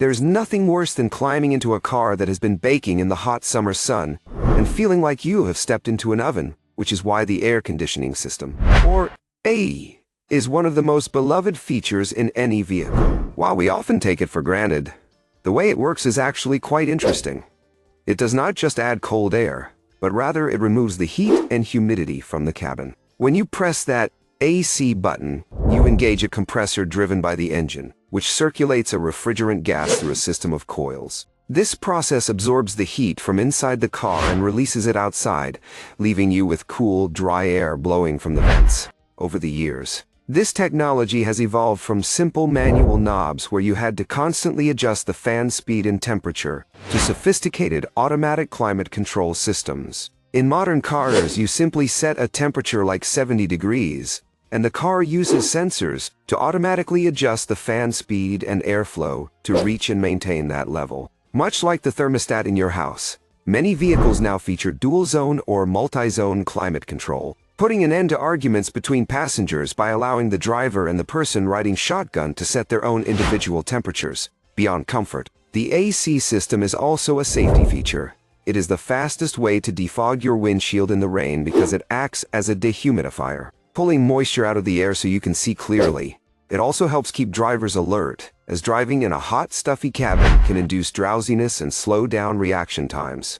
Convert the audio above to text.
There's nothing worse than climbing into a car that has been baking in the hot summer sun and feeling like you have stepped into an oven, which is why the air conditioning system, or AE, is one of the most beloved features in any vehicle. While we often take it for granted, the way it works is actually quite interesting. It does not just add cold air, but rather it removes the heat and humidity from the cabin. When you press that AC button, you engage a compressor driven by the engine, which circulates a refrigerant gas through a system of coils. This process absorbs the heat from inside the car and releases it outside, leaving you with cool, dry air blowing from the vents. Over the years, this technology has evolved from simple manual knobs where you had to constantly adjust the fan speed and temperature to sophisticated automatic climate control systems. In modern cars, you simply set a temperature like 70 degrees, and the car uses sensors to automatically adjust the fan speed and airflow to reach and maintain that level. Much like the thermostat in your house, many vehicles now feature dual-zone or multi-zone climate control, putting an end to arguments between passengers by allowing the driver and the person riding shotgun to set their own individual temperatures. Beyond comfort, the AC system is also a safety feature. It is the fastest way to defog your windshield in the rain because it acts as a dehumidifier, pulling moisture out of the air so you can see clearly. It also helps keep drivers alert, as driving in a hot, stuffy cabin can induce drowsiness and slow down reaction times.